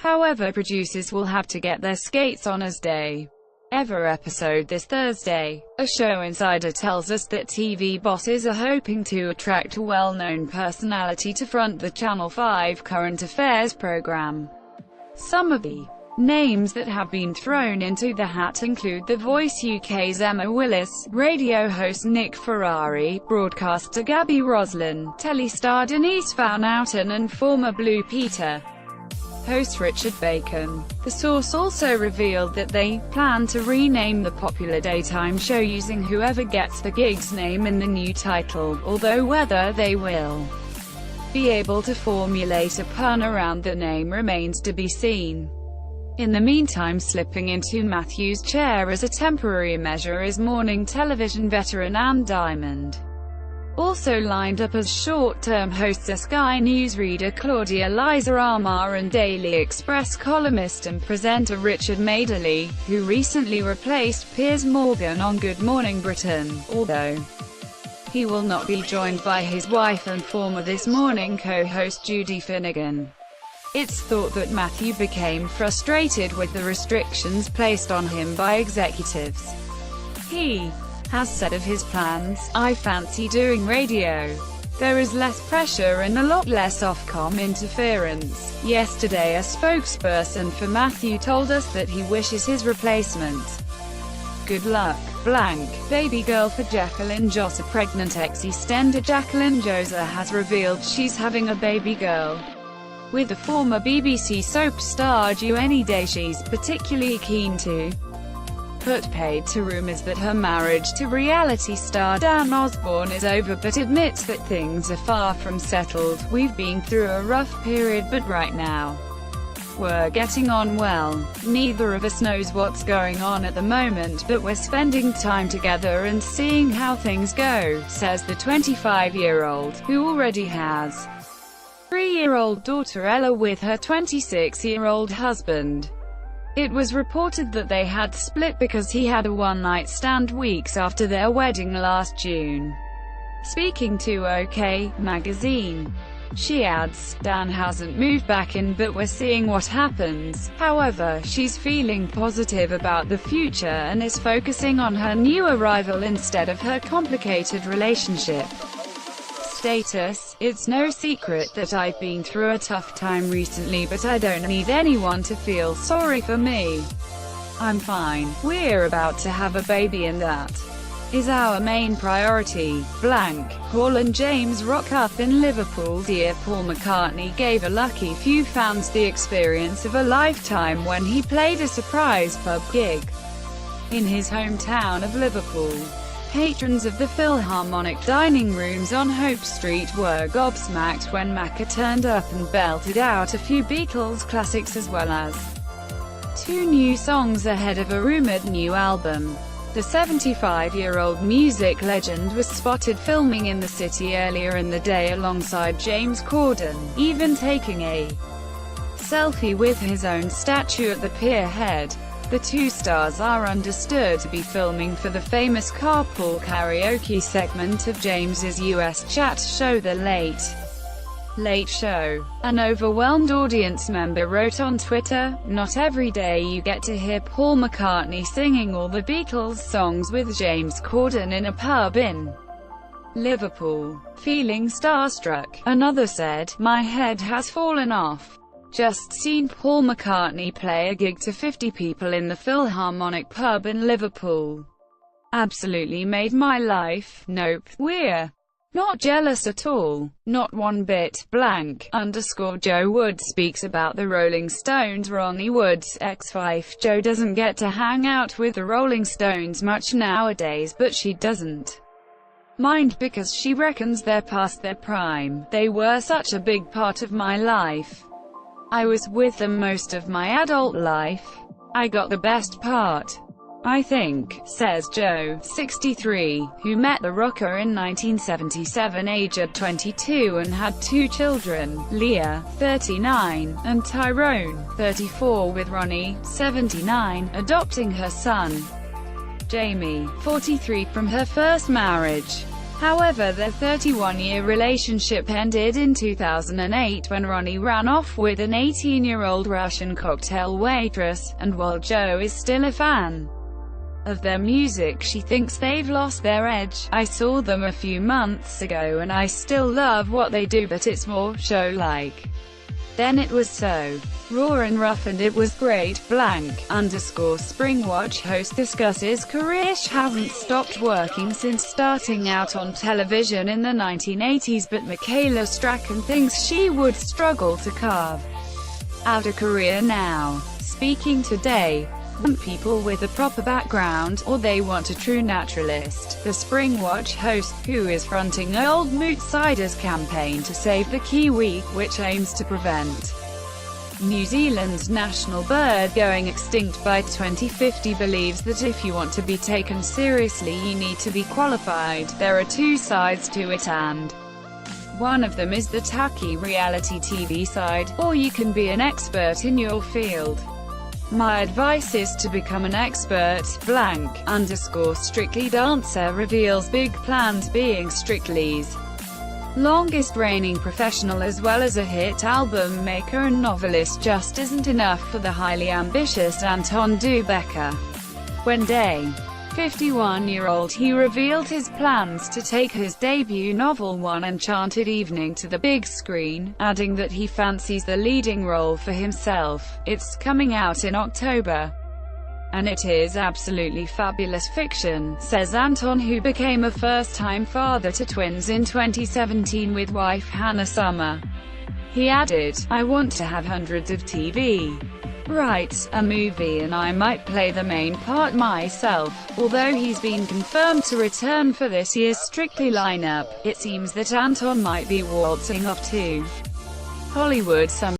However, producers will have to get their skates on as day ever episode this Thursday. A show insider tells us that TV bosses are hoping to attract a well-known personality to front the Channel 5 current affairs program. Some of the names that have been thrown into the hat include The Voice UK's Emma Willis, radio host Nick Ferrari, broadcaster Gabby Roslin, telestar Denise Van Outen, and former Blue Peter host Richard Bacon. The source also revealed that they plan to rename the popular daytime show using whoever gets the gig's name in the new title, although whether they will be able to formulate a pun around the name remains to be seen. In the meantime, slipping into Matthew's chair as a temporary measure is morning television veteran Anne Diamond. Also lined up as short-term hosts are Sky News reader Claudia Liza Armour and Daily Express columnist and presenter Richard Madeley, who recently replaced Piers Morgan on Good Morning Britain, although he will not be joined by his wife and former This Morning co-host Judy Finnegan. It's thought that Matthew became frustrated with the restrictions placed on him by executives. He has said of his plans, "I fancy doing radio. There is less pressure and a lot less Ofcom interference." Yesterday, a spokesperson for Matthew told us that he wishes his replacement good luck. Baby girl for Jacqueline Jossa. Pregnant ex-EastEnder Jacqueline Jossa has revealed she's having a baby girl with the former BBC soap star due any day. She's particularly keen to put paid to rumours that her marriage to reality star Dan Osborne is over, but admits that things are far from settled. "We've been through a rough period, but right now we're getting on well. Neither of us knows what's going on at the moment, but we're spending time together and seeing how things go," says the 25-year-old, who already has 3-year-old daughter Ella with her 26-year-old husband. It was reported that they had split because he had a one-night stand weeks after their wedding last June. Speaking to OK magazine, she adds, "Dan hasn't moved back in, but we're seeing what happens." However, she's feeling positive about the future and is focusing on her new arrival instead of her complicated relationship status. "It's no secret that I've been through a tough time recently, but I don't need anyone to feel sorry for me. I'm fine. We're about to have a baby and that is our main priority." Paul and James rock up in Liverpool. Dear Paul McCartney gave a lucky few fans the experience of a lifetime when he played a surprise pub gig in his hometown of Liverpool. Patrons of the Philharmonic dining rooms on Hope Street were gobsmacked when Macca turned up and belted out a few Beatles classics as well as 2 new songs ahead of a rumored new album. The 75-year-old music legend was spotted filming in the city earlier in the day alongside James Corden, even taking a selfie with his own statue at the pier head. The two stars are understood to be filming for the famous carpool karaoke segment of James's US chat show The Late Show. An overwhelmed audience member wrote on Twitter, "Not every day you get to hear Paul McCartney singing all the Beatles songs with James Corden in a pub in Liverpool. Feeling starstruck." Another said, "My head has fallen off. Just seen Paul McCartney play a gig to 50 people in the Philharmonic pub in Liverpool. Absolutely made my life. Nope, we're not jealous at all. Not one bit." Joe Wood speaks about the Rolling Stones. Ronnie Wood's ex-wife Jo doesn't get to hang out with the Rolling Stones much nowadays, but she doesn't mind because she reckons they're past their prime. "They were such a big part of my life. I was with them most of my adult life. I got the best part, I think," says Jo, 63, who met the rocker in 1977 aged 22 and had 2 children, Leah, 39, and Tyrone, 34, with Ronnie, 79, adopting her son, Jamie, 43, from her first marriage. However, their 31-year relationship ended in 2008 when Ronnie ran off with an 18-year-old Russian cocktail waitress, and while Jo is still a fan of their music, she thinks they've lost their edge. "I saw them a few months ago and I still love what they do, but it's more show-like. Then it was so raw and rough and it was great." Springwatch host discusses career. She hasn't stopped working since starting out on television in the 1980s, but Michaela Strachan thinks she would struggle to carve out a career now. Speaking today, want people with a proper background, or they want a true naturalist. The Springwatch host, who is fronting Old Mootsider's campaign to save the kiwi, which aims to prevent New Zealand's national bird going extinct by 2050, believes that if you want to be taken seriously you need to be qualified. There are two sides to it, and one of them is the tacky reality TV side, or you can be an expert in your field. My advice is to become an expert. Strictly Dancer reveals big plans, being Strictly's longest reigning professional as well as a hit album maker and novelist just isn't enough for the highly ambitious Anton du Becker. When day 51-year-old, he revealed his plans to take his debut novel One Enchanted Evening to the big screen, adding that he fancies the leading role for himself. "It's coming out in October, and it is absolutely fabulous fiction," says Anton, who became a first-time father to twins in 2017 with wife Hannah Summer. He added, "I want to have hundreds of TV Wright, a movie, and I might play the main part myself." Although he's been confirmed to return for this year's Strictly lineup, it seems that Anton might be waltzing off to Hollywood sometime